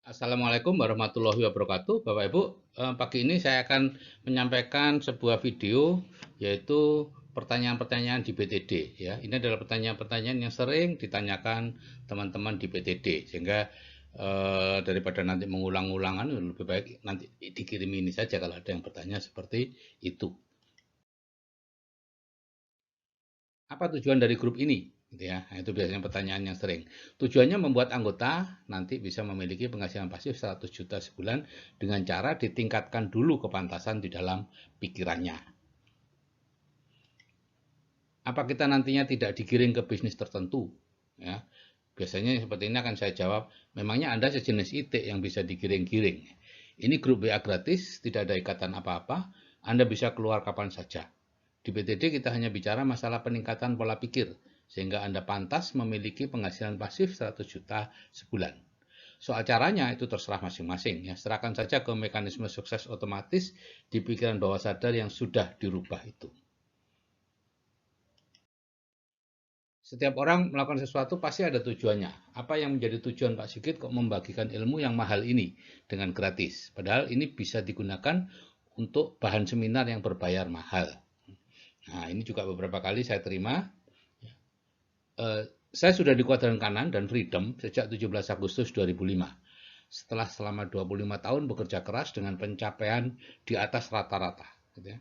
Assalamualaikum warahmatullahi wabarakatuh. Bapak Ibu, pagi ini saya akan menyampaikan sebuah video yaitu pertanyaan-pertanyaan di BTD ya. Ini adalah pertanyaan-pertanyaan yang sering ditanyakan teman-teman di BTD sehingga daripada nanti mengulang-ulangan lebih baik nanti dikirim ini saja kalau ada yang bertanya seperti itu. Apa tujuan dari grup ini? Gitu ya. Nah, itu biasanya pertanyaan yang sering. Tujuannya membuat anggota nanti bisa memiliki penghasilan pasif 100 juta sebulan dengan cara ditingkatkan dulu kepantasan di dalam pikirannya. Apa kita nantinya tidak digiring ke bisnis tertentu? Ya, biasanya seperti ini akan saya jawab, memangnya Anda sejenis itik yang bisa digiring-giring. Ini grup WA gratis, tidak ada ikatan apa-apa, Anda bisa keluar kapan saja. Di BTD kita hanya bicara masalah peningkatan pola pikir, sehingga Anda pantas memiliki penghasilan pasif 100 juta sebulan. Soal caranya itu terserah masing-masing. Ya, serahkan saja ke mekanisme sukses otomatis di pikiran bawah sadar yang sudah dirubah itu. Setiap orang melakukan sesuatu pasti ada tujuannya. Apa yang menjadi tujuan Pak Sigit kok membagikan ilmu yang mahal ini dengan gratis? Padahal ini bisa digunakan untuk bahan seminar yang berbayar mahal. Nah, ini juga beberapa kali saya terima. Saya sudah di kuadran kanan dan Freedom sejak 17 Agustus 2005. Setelah selama 25 tahun bekerja keras dengan pencapaian di atas rata-rata. Gitu ya.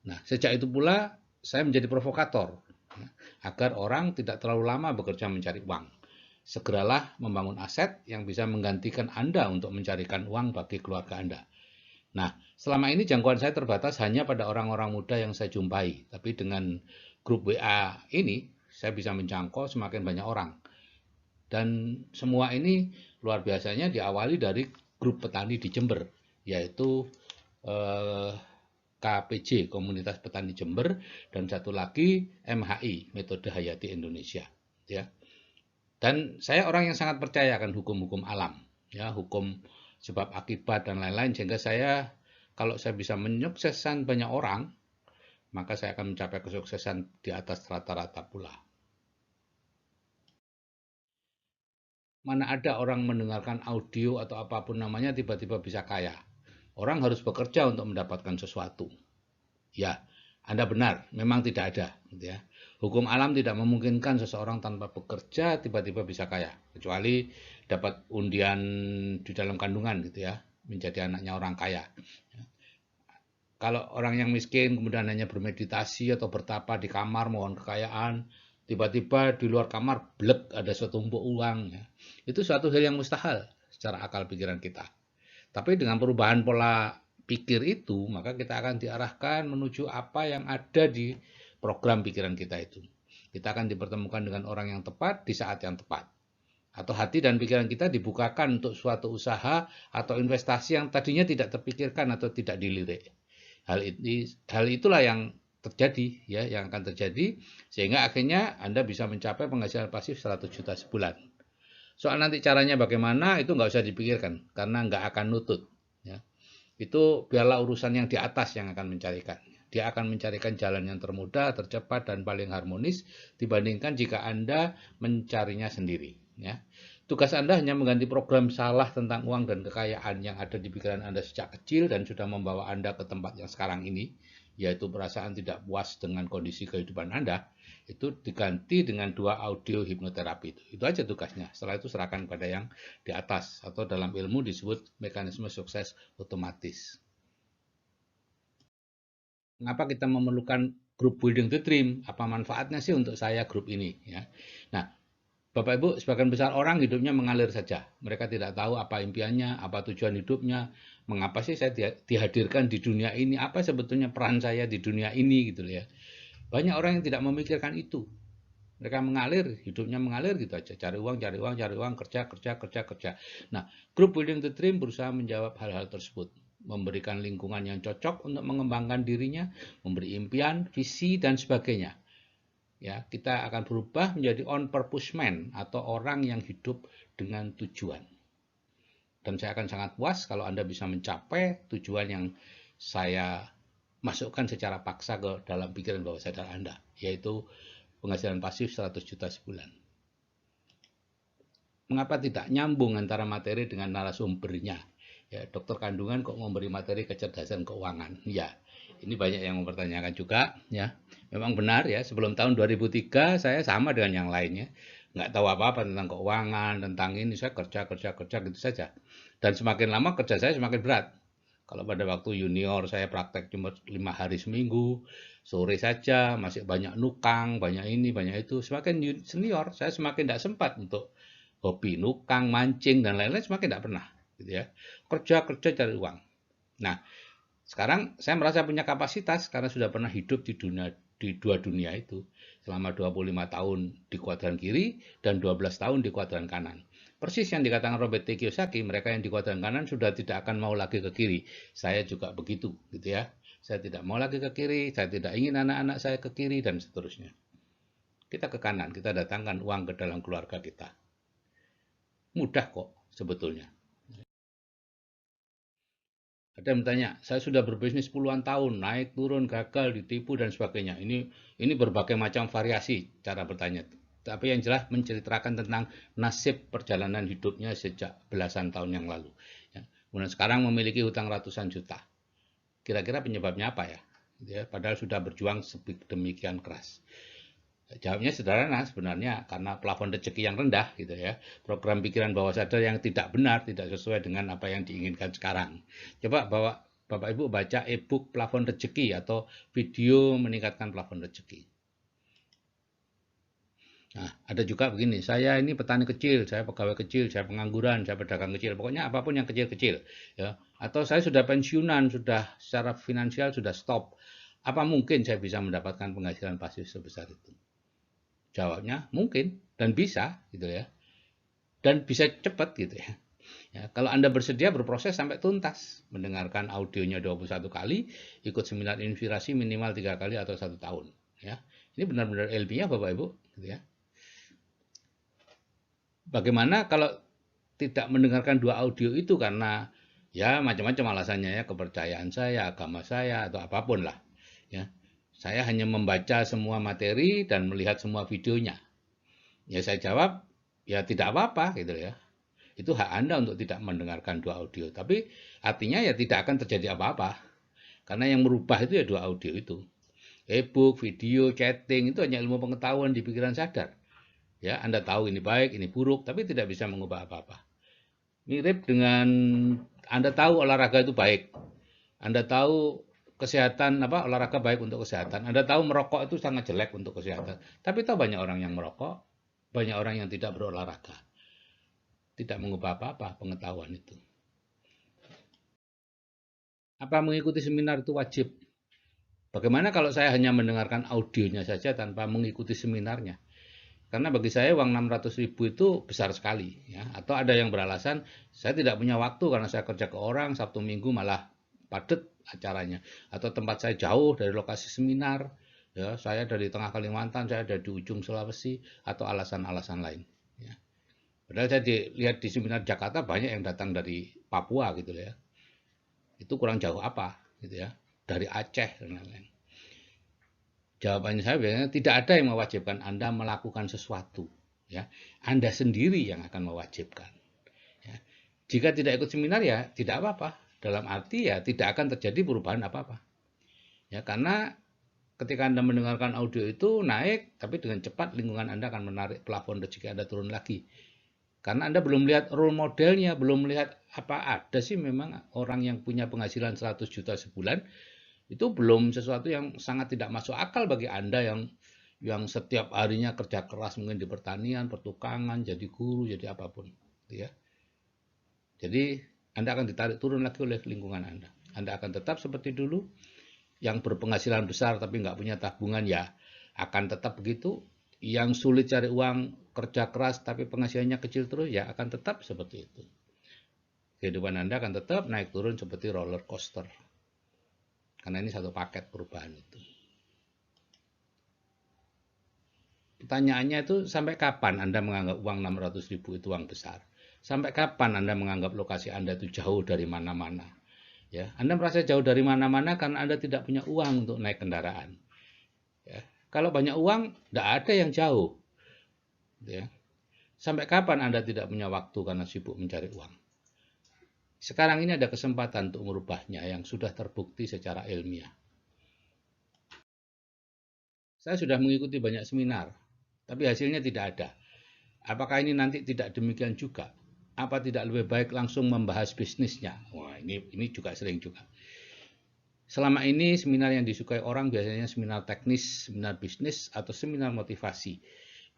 Nah, sejak itu pula saya menjadi provokator ya, agar orang tidak terlalu lama bekerja mencari uang. Segeralah membangun aset yang bisa menggantikan Anda untuk mencarikan uang bagi keluarga Anda. Nah, selama ini jangkauan saya terbatas hanya pada orang-orang muda yang saya jumpai. Tapi dengan grup WA ini, saya bisa menjangkau semakin banyak orang. Dan semua ini luar biasanya diawali dari grup petani di Jember, yaitu eh, KPJ, Komunitas Petani Jember, dan satu lagi MHI, Metode Hayati Indonesia. Ya. Dan saya orang yang sangat percaya akan hukum-hukum alam, ya, hukum sebab akibat dan lain-lain, sehingga saya kalau saya bisa menyukseskan banyak orang, maka saya akan mencapai kesuksesan di atas rata-rata pula. Mana ada orang mendengarkan audio atau apapun namanya tiba-tiba bisa kaya. Orang harus bekerja untuk mendapatkan sesuatu. Ya, Anda benar, memang tidak ada. Gitu ya. Hukum alam tidak memungkinkan seseorang tanpa bekerja tiba-tiba bisa kaya, kecuali dapat undian di dalam kandungan gitu ya, menjadi anaknya orang kaya. Kalau orang yang miskin kemudian hanya bermeditasi atau bertapa di kamar mohon kekayaan, tiba-tiba di luar kamar blek ada setumpuk uang ya. Itu suatu hal yang mustahil secara akal pikiran kita. Tapi dengan perubahan pola pikir itu, maka kita akan diarahkan menuju apa yang ada di program pikiran kita itu. Kita akan dipertemukan dengan orang yang tepat di saat yang tepat. Atau hati dan pikiran kita dibukakan untuk suatu usaha atau investasi yang tadinya tidak terpikirkan atau tidak dilirik. Hal itulah yang terjadi ya, yang akan terjadi sehingga akhirnya Anda bisa mencapai penghasilan pasif 100 juta sebulan. Soal nanti caranya bagaimana itu nggak usah dipikirkan karena nggak akan nutut. Ya. Itu biarlah urusan yang di atas yang akan mencarikan. Dia akan mencarikan jalan yang termudah, tercepat, dan paling harmonis dibandingkan jika Anda mencarinya sendiri. Ya. Tugas Anda hanya mengganti program salah tentang uang dan kekayaan yang ada di pikiran Anda sejak kecil dan sudah membawa Anda ke tempat yang sekarang ini, yaitu perasaan tidak puas dengan kondisi kehidupan Anda, itu diganti dengan 2 audio hipnoterapi itu. Itu aja tugasnya. Setelah itu serahkan pada yang di atas atau dalam ilmu disebut mekanisme sukses otomatis. Mengapa kita memerlukan grup building the dream? Apa manfaatnya sih untuk saya grup ini ya? Nah, Bapak Ibu, sebagian besar orang hidupnya mengalir saja. Mereka tidak tahu apa impiannya, apa tujuan hidupnya, mengapa sih saya dihadirkan di dunia ini, apa sebetulnya peran saya di dunia ini gitu ya. Banyak orang yang tidak memikirkan itu. Mereka mengalir, hidupnya mengalir gitu aja. Cari uang, cari uang, cari uang, kerja, kerja, kerja, kerja. Nah, grup building the dream berusaha menjawab hal-hal tersebut. Memberikan lingkungan yang cocok untuk mengembangkan dirinya, memberi impian, visi, dan sebagainya. Ya, kita akan berubah menjadi on purpose man atau orang yang hidup dengan tujuan. Dan saya akan sangat puas kalau Anda bisa mencapai tujuan yang saya masukkan secara paksa ke dalam pikiran bawah sadar Anda, yaitu penghasilan pasif 100 juta sebulan. mengapa tidak nyambung antara materi dengan narasumbernya? Ya, dokter kandungan kok memberi materi kecerdasan keuangan? Ya, ini banyak yang mempertanyakan juga. Ya, memang benar ya. Sebelum tahun 2003 saya sama dengan yang lainnya, nggak tahu apa-apa tentang keuangan, tentang ini. Saya kerja gitu saja. Dan semakin lama kerja saya semakin berat. Kalau pada waktu junior saya praktek cuma 5 hari seminggu, sore saja, masih banyak nukang, banyak ini, banyak itu. Semakin senior, saya semakin tidak sempat untuk hobi nukang, mancing, dan lain-lain, semakin tidak pernah. Gitu ya. Kerja cari uang. Nah, sekarang saya merasa punya kapasitas karena sudah pernah hidup di dua dunia itu. Selama 25 tahun di kuadran kiri dan 12 tahun di kuadran kanan. Persis yang dikatakan Robert T. Kiyosaki, mereka yang di kuadran kanan sudah tidak akan mau lagi ke kiri. Saya juga begitu, gitu ya. Saya tidak mau lagi ke kiri, saya tidak ingin anak-anak saya ke kiri, dan seterusnya. Kita ke kanan, kita datangkan uang ke dalam keluarga kita. Mudah kok sebetulnya. Ada yang bertanya, saya sudah berbisnis puluhan tahun, naik turun, gagal, ditipu, dan sebagainya. Ini berbagai macam variasi cara bertanya. Tapi yang jelas menceritakan tentang nasib perjalanan hidupnya sejak belasan tahun yang lalu. Ya. Kemudian sekarang memiliki hutang ratusan juta. Kira-kira penyebabnya apa ya? Ya, padahal sudah berjuang sedemikian keras. Jawabnya sederhana sebenarnya karena plafon rezeki yang rendah gitu ya. Program pikiran bawah sadar yang tidak benar, tidak sesuai dengan apa yang diinginkan sekarang. Coba Bapak Ibu baca e-book plafon rezeki atau video meningkatkan plafon rezeki. Nah, ada juga begini, saya ini petani kecil, saya pegawai kecil, saya pengangguran, saya pedagang kecil, pokoknya apapun yang kecil-kecil ya. Atau saya sudah pensiunan, sudah secara finansial sudah stop. Apa mungkin saya bisa mendapatkan penghasilan pasif sebesar itu? Jawabnya mungkin dan bisa gitu ya. Dan bisa cepat gitu ya. Ya, kalau Anda bersedia berproses sampai tuntas, mendengarkan audionya 21 kali, ikut seminar inspirasi minimal 3 kali atau 1 tahun ya. Ini benar-benar ilmiah Bapak Ibu gitu ya. Bagaimana kalau tidak mendengarkan 2 audio itu karena ya macam-macam alasannya ya, kepercayaan saya, agama saya atau apapun lah ya. Saya hanya membaca semua materi dan melihat semua videonya. Ya saya jawab, ya tidak apa-apa gitu ya. Itu hak Anda untuk tidak mendengarkan 2 audio. Tapi artinya ya tidak akan terjadi apa-apa. Karena yang merubah itu ya 2 audio itu. E-book, video, chatting itu hanya ilmu pengetahuan di pikiran sadar. Ya, Anda tahu ini baik, ini buruk, tapi tidak bisa mengubah apa-apa. Mirip dengan Anda tahu olahraga itu baik. Anda tahu kesehatan olahraga baik untuk kesehatan. Anda tahu merokok itu sangat jelek untuk kesehatan. Tapi tahu banyak orang yang merokok, banyak orang yang tidak berolahraga. Tidak mengubah apa-apa pengetahuan itu. Apa mengikuti seminar itu wajib? Bagaimana kalau saya hanya mendengarkan audionya saja tanpa mengikuti seminarnya? Karena bagi saya uang 600.000 itu besar sekali ya. Atau ada yang beralasan saya tidak punya waktu karena saya kerja ke orang, Sabtu Minggu malah padat acaranya. Atau tempat saya jauh dari lokasi seminar, ya, saya dari tengah Kalimantan, saya ada di ujung Sulawesi, atau alasan-alasan lain ya. Padahal saya lihat di seminar Jakarta banyak yang datang dari Papua gitu ya. Itu kurang jauh apa gitu ya. Dari Aceh dan lain-lain. Jawabannya saya biasanya tidak ada yang mewajibkan Anda melakukan sesuatu. Ya, Anda sendiri yang akan mewajibkan. Ya. Jika tidak ikut seminar ya tidak apa-apa. Dalam arti ya tidak akan terjadi perubahan apa-apa. Ya, karena ketika Anda mendengarkan audio itu naik, tapi dengan cepat lingkungan Anda akan menarik plafon rezeki Anda turun lagi. Karena Anda belum lihat role modelnya, belum melihat apa ada sih memang orang yang punya penghasilan 100 juta sebulan. Itu belum sesuatu yang sangat tidak masuk akal bagi Anda yang setiap harinya kerja keras mungkin di pertanian, pertukangan, jadi guru, jadi apapun, ya. Jadi Anda akan ditarik turun lagi oleh lingkungan Anda. Anda akan tetap seperti dulu, yang berpenghasilan besar tapi nggak punya tabungan ya akan tetap begitu. Yang sulit cari uang, kerja keras tapi penghasilannya kecil terus ya akan tetap seperti itu. Kehidupan Anda akan tetap naik turun seperti roller coaster. Karena ini satu paket perubahan itu. Pertanyaannya itu sampai kapan Anda menganggap uang 600.000 itu uang besar? Sampai kapan Anda menganggap lokasi Anda itu jauh dari mana-mana? Ya, Anda merasa jauh dari mana-mana karena Anda tidak punya uang untuk naik kendaraan. Ya, kalau banyak uang, tidak ada yang jauh. Ya. Sampai kapan Anda tidak punya waktu karena sibuk mencari uang? Sekarang ini ada kesempatan untuk merubahnya yang sudah terbukti secara ilmiah. Saya sudah mengikuti banyak seminar, tapi hasilnya tidak ada. Apakah ini nanti tidak demikian juga? Apa tidak lebih baik langsung membahas bisnisnya? Wah, ini juga sering juga. Selama ini seminar yang disukai orang biasanya seminar teknis, seminar bisnis, atau seminar motivasi.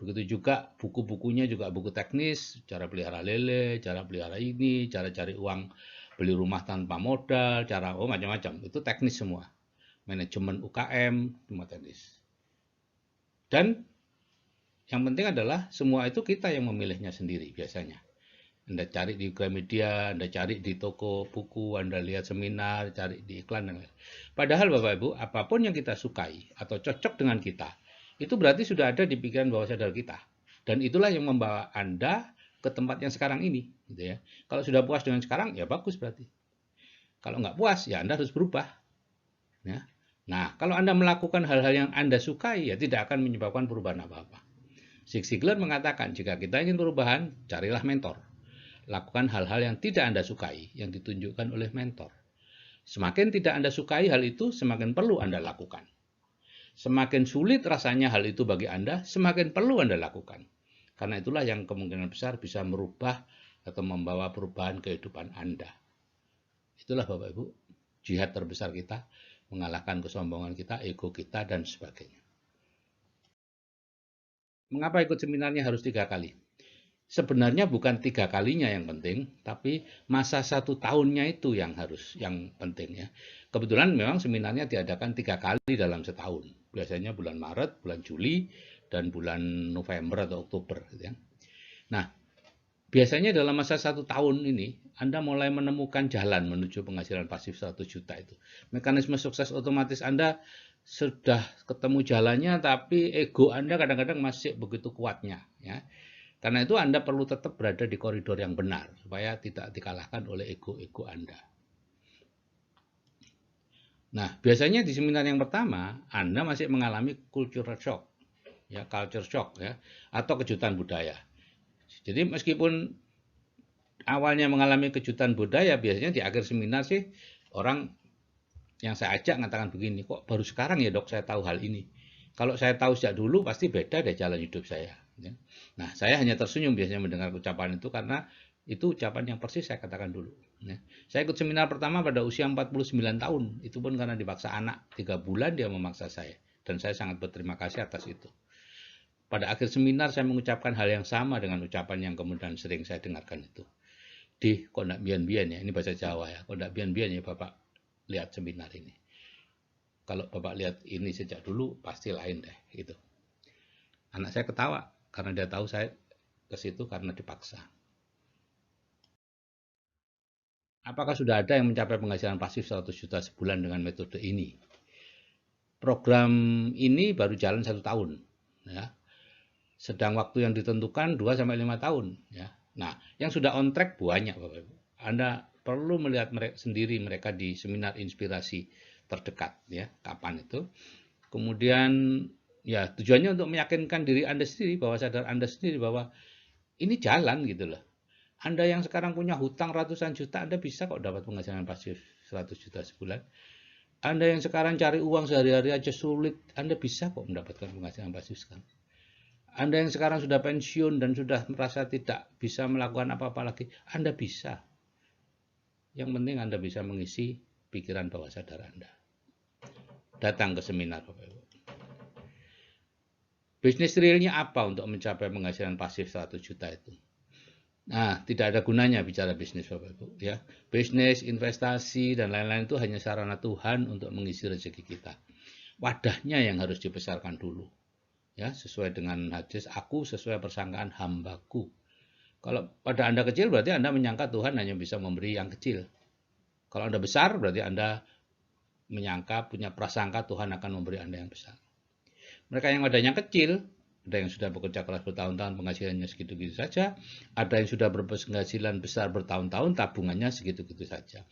Begitu juga buku-bukunya juga buku teknis, cara pelihara lele, cara pelihara ini, cara cari uang, beli rumah tanpa modal, cara macam-macam. Itu teknis semua. Manajemen UKM, semua teknis. Dan yang penting adalah semua itu kita yang memilihnya sendiri biasanya. Anda cari di Gramedia, Anda cari di toko buku, Anda lihat seminar, cari di iklan dan lain. Padahal Bapak Ibu, apapun yang kita sukai atau cocok dengan kita, itu berarti sudah ada di pikiran bawah sadar kita. Dan itulah yang membawa Anda ke tempat yang sekarang ini, gitu ya. Kalau sudah puas dengan sekarang, ya bagus berarti. Kalau nggak puas, ya Anda harus berubah. Ya. Nah, kalau Anda melakukan hal-hal yang Anda sukai, ya tidak akan menyebabkan perubahan apa-apa. Zig Ziglar mengatakan, jika kita ingin perubahan, carilah mentor. Lakukan hal-hal yang tidak Anda sukai, yang ditunjukkan oleh mentor. Semakin tidak Anda sukai hal itu, semakin perlu Anda lakukan. Semakin sulit rasanya hal itu bagi Anda, semakin perlu Anda lakukan. Karena itulah yang kemungkinan besar bisa merubah atau membawa perubahan kehidupan Anda. Itulah Bapak Ibu, jihad terbesar kita, mengalahkan kesombongan kita, ego kita, dan sebagainya. Mengapa ikut seminarnya harus 3 kali? Sebenarnya bukan 3 kalinya yang penting, tapi masa 1 tahunnya itu yang penting ya. Kebetulan memang seminarnya diadakan 3 kali dalam setahun. Biasanya bulan Maret, bulan Juli, dan bulan November atau Oktober. Gitu ya. Nah, biasanya dalam masa 1 tahun ini, Anda mulai menemukan jalan menuju penghasilan pasif 100 juta itu. Mekanisme sukses otomatis Anda sudah ketemu jalannya, tapi ego Anda kadang-kadang masih begitu kuatnya. Ya. Karena itu Anda perlu tetap berada di koridor yang benar, supaya tidak dikalahkan oleh ego-ego Anda. Nah, biasanya di seminar yang pertama, Anda masih mengalami culture shock, ya, atau kejutan budaya. Jadi meskipun awalnya mengalami kejutan budaya, biasanya di akhir seminar sih orang yang saya ajak mengatakan begini, kok baru sekarang ya dok saya tahu hal ini. Kalau saya tahu sejak dulu pasti beda deh jalan hidup saya. Nah, saya hanya tersenyum biasanya mendengar ucapan itu karena itu ucapan yang persis saya katakan dulu. Saya ikut seminar pertama pada usia 49 tahun. Itu pun karena dipaksa anak. 3 bulan dia memaksa saya. Dan saya sangat berterima kasih atas itu. Pada akhir seminar saya mengucapkan hal yang sama dengan ucapan yang kemudian sering saya dengarkan itu. Di kondak bian-bian ya, ini bahasa Jawa ya. Kondak bian-bian ya Bapak lihat seminar ini. Kalau Bapak lihat ini sejak dulu pasti lain deh gitu. Anak saya ketawa karena dia tahu saya ke situ karena dipaksa. Apakah sudah ada yang mencapai penghasilan pasif 100 juta sebulan dengan metode ini? Program ini baru jalan 1 tahun. Ya. Sedang waktu yang ditentukan 2-5 tahun. Ya. Nah, yang sudah on track banyak Bapak Ibu. Anda perlu melihat sendiri mereka di seminar inspirasi terdekat. Ya. Kapan itu? Kemudian ya tujuannya untuk meyakinkan diri Anda sendiri, bahwa sadar Anda sendiri bahwa ini jalan gitu loh. Anda yang sekarang punya hutang ratusan juta, Anda bisa kok dapat penghasilan pasif 100 juta sebulan. Anda yang sekarang cari uang sehari-hari aja sulit, Anda bisa kok mendapatkan penghasilan pasif sekarang. Anda yang sekarang sudah pensiun dan sudah merasa tidak bisa melakukan apa-apa lagi, Anda bisa. Yang penting Anda bisa mengisi pikiran bawah sadar Anda. Datang ke seminar Bapak Ibu. Bisnis realnya apa untuk mencapai penghasilan pasif 100 juta itu? Nah, tidak ada gunanya bicara bisnis Bapak Ibu ya. Bisnis, investasi dan lain-lain itu hanya sarana Tuhan untuk mengisi rezeki kita. Wadahnya yang harus dibesarkan dulu. Ya, sesuai dengan hadis, aku sesuai persangkaan hambaku. Kalau pada Anda kecil berarti Anda menyangka Tuhan hanya bisa memberi yang kecil. Kalau Anda besar berarti Anda menyangka, punya prasangka Tuhan akan memberi Anda yang besar. Mereka yang wadahnya kecil, ada yang sudah bekerja keras bertahun-tahun, penghasilannya segitu-gitu saja. Ada yang sudah berpenghasilan besar bertahun-tahun, tabungannya segitu-gitu saja.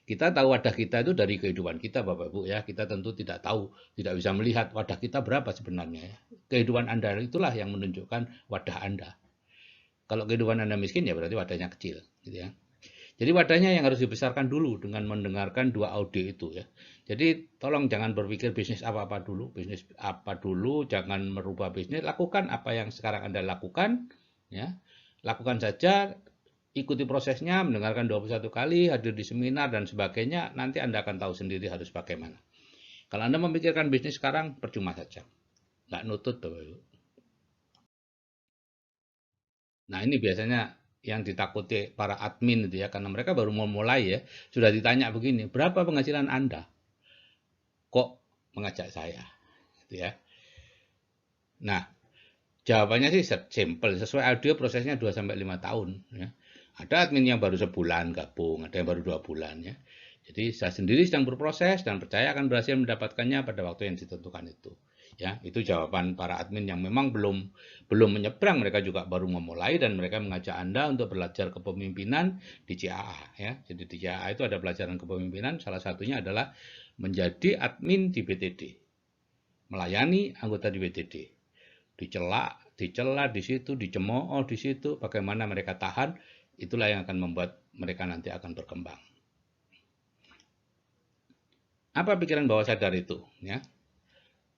Kita tahu wadah kita itu dari kehidupan kita Bapak Ibu ya. Kita tentu tidak tahu, tidak bisa melihat wadah kita berapa sebenarnya ya. Kehidupan Anda itulah yang menunjukkan wadah Anda. Kalau kehidupan Anda miskin ya berarti wadahnya kecil, gitu ya. Jadi wadahnya yang harus dibesarkan dulu dengan mendengarkan dua audio itu ya. Jadi tolong jangan berpikir bisnis apa-apa dulu, bisnis apa dulu, jangan merubah bisnis, lakukan apa yang sekarang Anda lakukan ya. Lakukan saja, ikuti prosesnya, mendengarkan 21 kali, hadir di seminar dan sebagainya, nanti Anda akan tahu sendiri harus bagaimana. Kalau Anda memikirkan bisnis sekarang, percuma saja. Nggak nutut, Bapak Ibu. Nah, ini biasanya yang ditakuti para admin itu ya, karena mereka baru mau mulai ya, sudah ditanya begini, berapa penghasilan Anda? Kok mengajak saya? Gitu ya. Nah, jawabannya sih simple, sesuai audio prosesnya 2 sampai 5 tahun ya. Ada admin yang baru sebulan gabung, ada yang baru 2 bulan ya. Jadi saya sendiri sedang berproses dan percaya akan berhasil mendapatkannya pada waktu yang ditentukan itu. Ya, itu jawaban para admin yang memang belum menyeberang, mereka juga baru memulai dan mereka mengajak Anda untuk belajar kepemimpinan di CAA ya. Jadi di CAA itu ada pelajaran kepemimpinan, salah satunya adalah menjadi admin di BTD. Melayani anggota di BTD. Dicela di situ, dicemooh di situ, bagaimana mereka tahan, itulah yang akan membuat mereka nanti akan berkembang. Apa pikiran bawah sadar itu? Ya,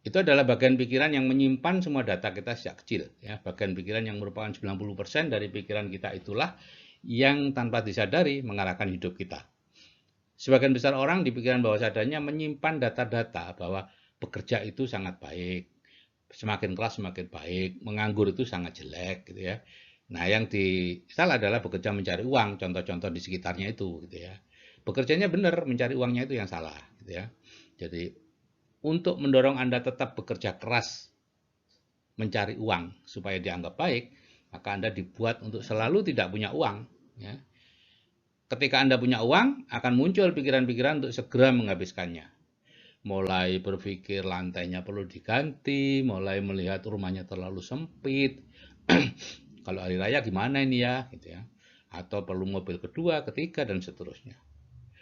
itu adalah bagian pikiran yang menyimpan semua data kita sejak kecil. Ya, bagian pikiran yang merupakan 90% dari pikiran kita itulah yang tanpa disadari mengarahkan hidup kita. Sebagian besar orang di pikiran bawah sadarnya menyimpan data-data bahwa bekerja itu sangat baik, semakin keras semakin baik, menganggur itu sangat jelek gitu ya. Nah, yang salah adalah bekerja mencari uang, contoh-contoh di sekitarnya itu gitu ya. Bekerjanya benar, mencari uangnya itu yang salah gitu ya. Jadi untuk mendorong Anda tetap bekerja keras mencari uang supaya dianggap baik, maka Anda dibuat untuk selalu tidak punya uang ya. Ketika Anda punya uang, akan muncul pikiran-pikiran untuk segera menghabiskannya. Mulai berpikir lantainya perlu diganti, mulai melihat rumahnya terlalu sempit. Kalau hari raya gimana ini ya, gitu ya. Atau perlu mobil kedua, ketiga, dan seterusnya.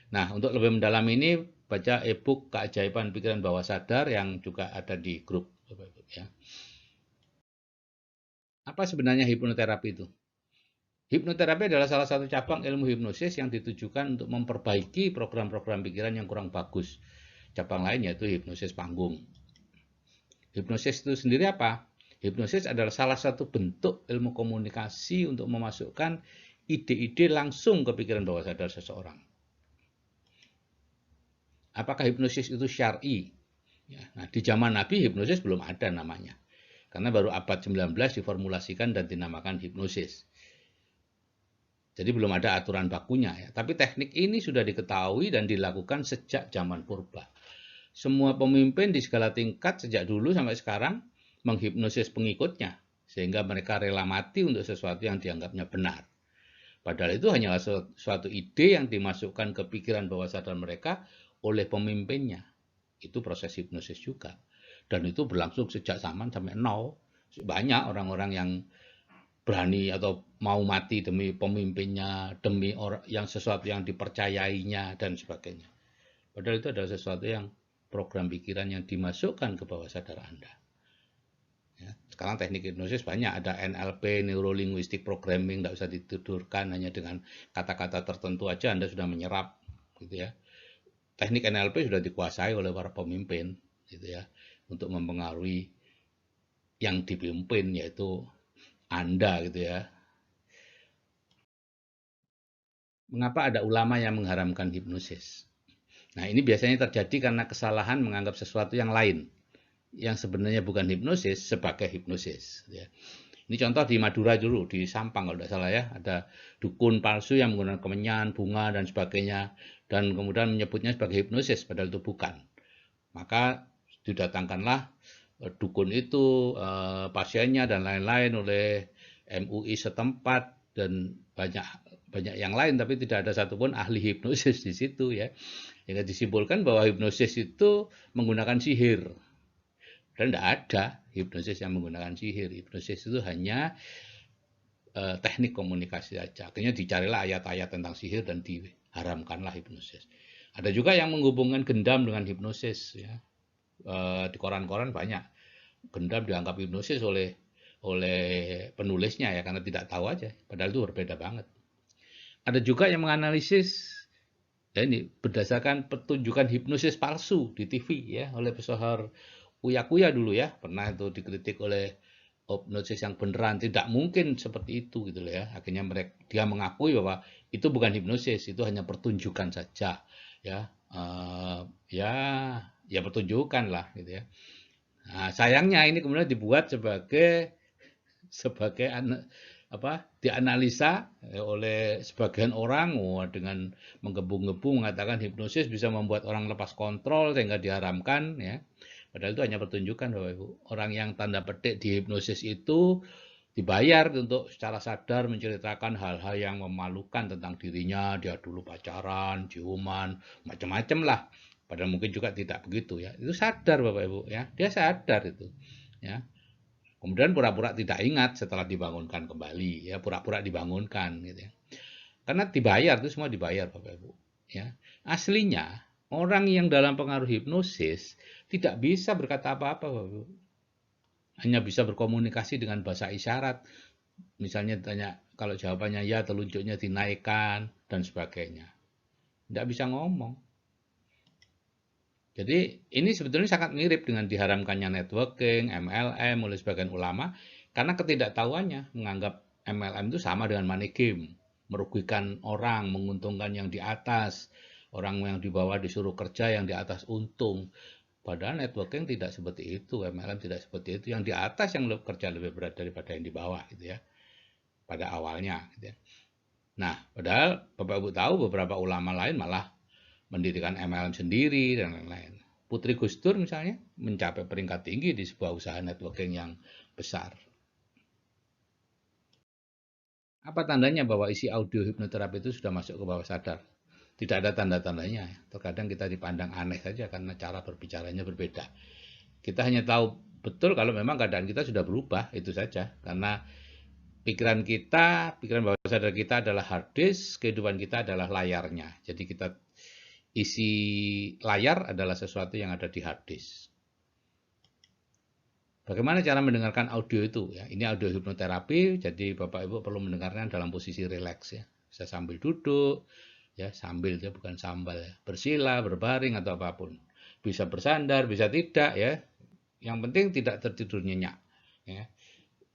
Nah, untuk lebih mendalam ini, baca e-book Keajaiban Pikiran Bawah Sadar yang juga ada di grup. Ya. Apa sebenarnya hipnoterapi itu? Hipnoterapi adalah salah satu cabang ilmu hipnosis yang ditujukan untuk memperbaiki program-program pikiran yang kurang bagus. Cabang lain yaitu hipnosis panggung. Hipnosis itu sendiri apa? Hipnosis adalah salah satu bentuk ilmu komunikasi untuk memasukkan ide-ide langsung ke pikiran bawah sadar seseorang. Apakah hipnosis itu syar'i? Ya, nah, di zaman Nabi hipnosis belum ada namanya. Karena baru abad 19 diformulasikan dan dinamakan hipnosis. Jadi belum ada aturan bakunya ya. Tapi teknik ini sudah diketahui dan dilakukan sejak zaman purba. Semua pemimpin di segala tingkat sejak dulu sampai sekarang menghipnosis pengikutnya sehingga mereka rela mati untuk sesuatu yang dianggapnya benar. Padahal itu hanyalah suatu ide yang dimasukkan ke pikiran bawah sadar mereka oleh pemimpinnya. Itu proses hipnosis juga. Dan itu berlangsung sejak zaman sampai now. Banyak orang-orang yang berani atau mau mati demi pemimpinnya, demi orang yang sesuatu yang dipercayainya dan sebagainya. Padahal itu adalah sesuatu yang program pikiran yang dimasukkan ke bawah sadar Anda. Ya, sekarang teknik hipnosis banyak, ada NLP, Neuro Linguistic Programming, tidak usah ditidurkan, hanya dengan kata-kata tertentu aja Anda sudah menyerap, gitu ya. Teknik NLP sudah dikuasai oleh para pemimpin, gitu ya, untuk mempengaruhi yang dipimpin, yaitu Anda, gitu ya. Mengapa ada ulama yang mengharamkan hipnosis? Nah, ini biasanya terjadi karena kesalahan menganggap sesuatu yang lain, yang sebenarnya bukan hipnosis sebagai hipnosis. Ya. Ini contoh di Madura dulu, di Sampang kalau tidak salah ya, ada dukun palsu yang menggunakan kemenyan, bunga, dan sebagainya, dan kemudian menyebutnya sebagai hipnosis, padahal itu bukan. Maka didatangkanlah dukun itu, pasiennya, dan lain-lain oleh MUI setempat, dan banyak yang lain, tapi tidak ada satupun ahli hipnosis di situ ya. Yang disimpulkan bahwa hipnosis itu menggunakan sihir. Dan tidak ada hipnosis yang menggunakan sihir. Hipnosis itu hanya teknik komunikasi saja. Akhirnya dicarilah ayat-ayat tentang sihir dan diharamkanlah hipnosis. Ada juga yang menghubungkan gendam dengan hipnosis. Ya. Di koran-koran banyak. Gendam dianggap hipnosis oleh oleh penulisnya ya, karena tidak tahu aja, padahal itu berbeda banget. Ada juga yang menganalisis, ya ini berdasarkan pertunjukan hipnosis palsu di TV ya, oleh pesohor Uya Kuya dulu ya, pernah itu dikritik oleh hipnosis yang beneran, tidak mungkin seperti itu gitu loh ya. Akhirnya dia mengakui bahwa itu bukan hipnosis, itu hanya pertunjukan saja ya. Ya ya pertunjukan lah gitu ya. Nah, sayangnya ini kemudian dibuat sebagai dianalisa oleh sebagian orang dengan menggebu-gebu mengatakan hipnosis bisa membuat orang lepas kontrol sehingga diharamkan ya. Padahal itu hanya pertunjukan Bapak Ibu. Orang yang tanda petik di hipnosis itu dibayar untuk secara sadar menceritakan hal-hal yang memalukan tentang dirinya, dia dulu pacaran, ciuman, macam-macam lah. Padahal mungkin juga tidak begitu ya. Itu sadar Bapak Ibu ya. Dia sadar itu ya. Kemudian pura-pura tidak ingat setelah dibangunkan kembali ya, pura-pura dibangunkan gitu ya. Karena dibayar, itu semua dibayar Bapak Ibu ya. Aslinya orang yang dalam pengaruh hipnosis tidak bisa berkata apa-apa Bapak Ibu. Hanya bisa berkomunikasi dengan bahasa isyarat. Misalnya ditanya, kalau jawabannya ya telunjuknya dinaikkan dan sebagainya. Tidak bisa ngomong. Jadi ini sebetulnya sangat mirip dengan diharamkannya networking, MLM oleh sebagian ulama karena ketidaktahuannya menganggap MLM itu sama dengan money game, merugikan orang, menguntungkan yang di atas, orang yang di bawah disuruh kerja, yang di atas untung. Padahal networking tidak seperti itu, MLM tidak seperti itu. Yang di atas yang kerja lebih berat daripada yang di bawah gitu ya. Pada awalnya gitu ya. Nah, padahal Bapak Ibu tahu beberapa ulama lain malah mendirikan MLM sendiri dan lain-lain. Putri Gus Dur misalnya mencapai peringkat tinggi di sebuah usaha networking yang besar. Apa tandanya bahwa isi audio hipnoterapi itu sudah masuk ke bawah sadar? Tidak ada tanda-tandanya. Terkadang kita dipandang aneh saja karena cara berbicaranya berbeda. Kita hanya tahu betul kalau memang keadaan kita sudah berubah, itu saja. Karena pikiran bawah sadar kita adalah hard disk, kehidupan kita adalah layarnya. Jadi isi layar adalah sesuatu yang ada di hard disk. Bagaimana cara mendengarkan audio itu? Ya, ini audio hipnoterapi, jadi Bapak Ibu perlu mendengarnya dalam posisi rileks ya. Bisa sambil duduk, ya sambil ya bukan sambal ya. Bersila, berbaring atau apapun. Bisa bersandar, bisa tidak ya. Yang penting tidak tertidur nyenyak. Ya.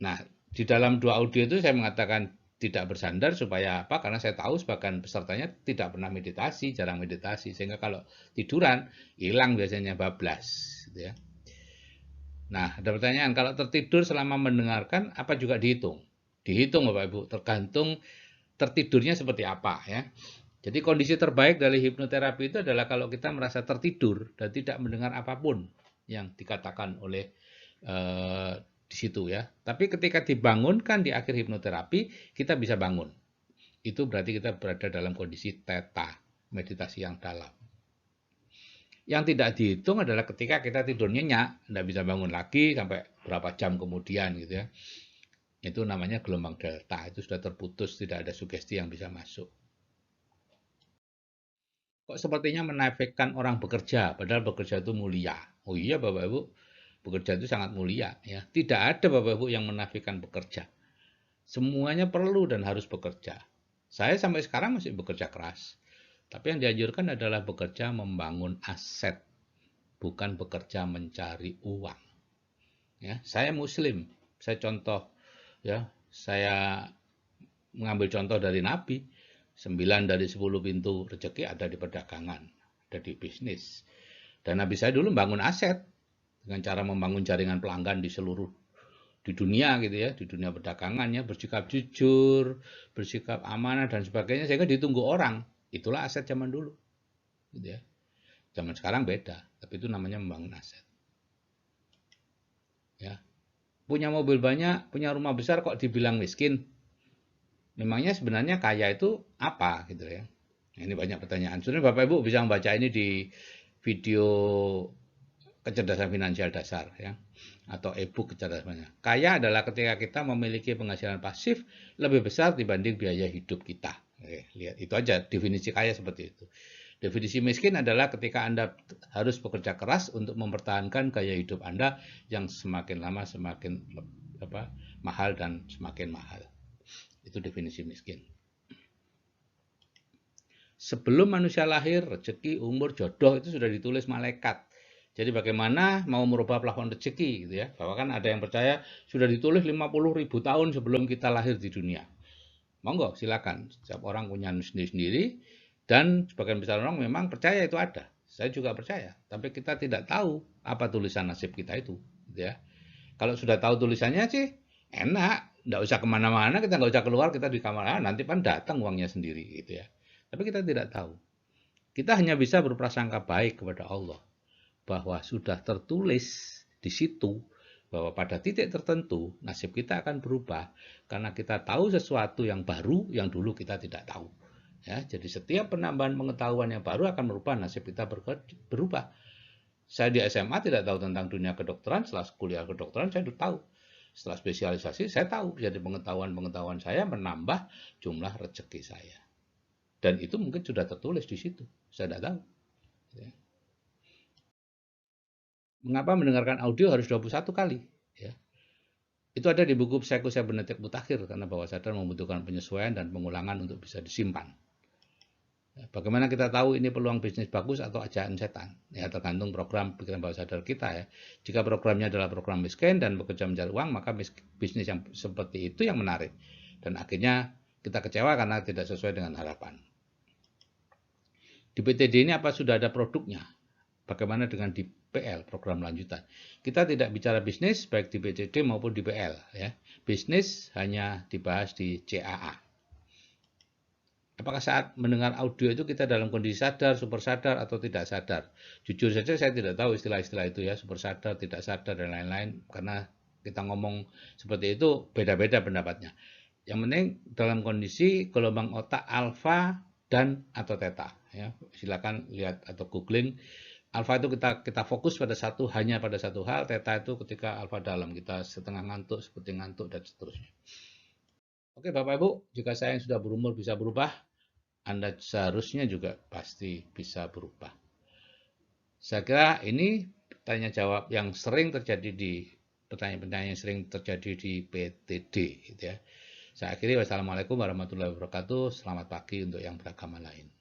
Nah, di dalam dua audio itu saya mengatakan tidak bersandar supaya apa? Karena saya tahu sebagian pesertanya tidak pernah meditasi, jarang meditasi, sehingga kalau tiduran hilang biasanya bablas, gitu ya. Nah, ada pertanyaan, kalau tertidur selama mendengarkan apa juga dihitung? Dihitung Bapak Ibu, tergantung tertidurnya seperti apa ya. Jadi kondisi terbaik dari hipnoterapi itu adalah kalau kita merasa tertidur dan tidak mendengar apapun yang dikatakan oleh di situ ya. Tapi ketika dibangunkan di akhir hipnoterapi, kita bisa bangun. Itu berarti kita berada dalam kondisi theta, meditasi yang dalam. Yang tidak dihitung adalah ketika kita tidur nyenyak, tidak bisa bangun lagi sampai berapa jam kemudian gitu ya. Itu namanya gelombang delta, itu sudah terputus, tidak ada sugesti yang bisa masuk. Kok sepertinya menafikan orang bekerja, padahal bekerja itu mulia. Oh iya Bapak Ibu, bekerja itu sangat mulia ya. Tidak ada Bapak Ibu yang menafikan bekerja. Semuanya perlu dan harus bekerja. Saya sampai sekarang masih bekerja keras. Tapi yang dianjurkan adalah bekerja membangun aset, bukan bekerja mencari uang. Ya, saya Muslim. Saya contoh ya, saya mengambil contoh dari Nabi. 9 dari 10 pintu rezeki ada di perdagangan, ada di bisnis. Dan Nabi saya dulu membangun aset dengan cara membangun jaringan pelanggan di seluruh di dunia gitu ya, di dunia perdagangan ya, bersikap jujur, bersikap amanah dan sebagainya sehingga ditunggu orang. Itulah aset zaman dulu. Gitu ya. Zaman sekarang beda, tapi itu namanya membangun aset. Ya. Punya mobil banyak, punya rumah besar kok dibilang miskin? Memangnya sebenarnya kaya itu apa gitu ya? Ini banyak pertanyaan. Sebenarnya Bapak Ibu bisa membaca ini di video kecerdasan finansial dasar ya, atau e-book kecerdasan. Kaya adalah ketika kita memiliki penghasilan pasif lebih besar dibanding biaya hidup kita. Lihat itu aja definisi kaya seperti itu. Definisi miskin adalah ketika Anda harus bekerja keras untuk mempertahankan gaya hidup Anda yang semakin lama semakin mahal dan semakin mahal. Itu definisi miskin. Sebelum manusia lahir, rezeki, umur, jodoh itu sudah ditulis malaikat. Jadi bagaimana mau merubah plafon rezeki gitu ya. Bahwa kan ada yang percaya sudah ditulis 50.000 tahun sebelum kita lahir di dunia. Monggo silakan. Setiap orang punya sendiri-sendiri dan sebagian besar orang memang percaya itu ada. Saya juga percaya, tapi kita tidak tahu apa tulisan nasib kita itu gitu ya. Kalau sudah tahu tulisannya sih enak, nggak usah kemana-mana, kita nggak usah keluar, kita di kamar, nanti kan datang uangnya sendiri gitu ya. Tapi kita tidak tahu. Kita hanya bisa berprasangka baik kepada Allah bahwa sudah tertulis di situ bahwa pada titik tertentu nasib kita akan berubah karena kita tahu sesuatu yang baru yang dulu kita tidak tahu. Ya, jadi setiap penambahan pengetahuan yang baru akan merubah nasib kita berubah. Saya di SMA tidak tahu tentang dunia kedokteran, setelah kuliah kedokteran saya sudah tahu. Setelah spesialisasi saya tahu, jadi pengetahuan-pengetahuan saya menambah jumlah rezeki saya. Dan itu mungkin sudah tertulis di situ. Saya tidak tahu. Ya. Mengapa mendengarkan audio harus 21 kali? Ya. Itu ada di buku Psikosebernetik Mutakhir, karena bawah sadar membutuhkan penyesuaian dan pengulangan untuk bisa disimpan. Bagaimana kita tahu ini peluang bisnis bagus atau ajakan setan? Ya, tergantung program pikiran bawah sadar kita ya. Jika programnya adalah program miskin dan bekerja mencari uang, maka bisnis yang seperti itu yang menarik. Dan akhirnya kita kecewa karena tidak sesuai dengan harapan. Di PTD ini apa sudah ada produknya? Bagaimana dengan di PL, program lanjutan? Kita tidak bicara bisnis baik di PTD maupun di PL. Ya. Bisnis hanya dibahas di CAA. Apakah saat mendengar audio itu kita dalam kondisi sadar, super sadar, atau tidak sadar? Jujur saja saya tidak tahu istilah-istilah itu ya, super sadar, tidak sadar, dan lain-lain. Karena kita ngomong seperti itu, beda-beda pendapatnya. Yang penting dalam kondisi gelombang otak alfa dan atau theta. Ya. Silakan lihat atau googling. Alfa itu kita fokus pada hanya pada satu hal. Theta itu ketika alfa dalam, kita setengah ngantuk, seperti ngantuk, dan seterusnya. Oke Bapak Ibu, jika saya yang sudah berumur bisa berubah, Anda seharusnya juga pasti bisa berubah. Saya kira ini pertanyaan jawab yang sering terjadi di pertanyaan-pertanyaan yang sering terjadi di PTD gitu ya. Saya akhiri, wassalamualaikum warahmatullahi wabarakatuh. Selamat pagi untuk yang beragama lain.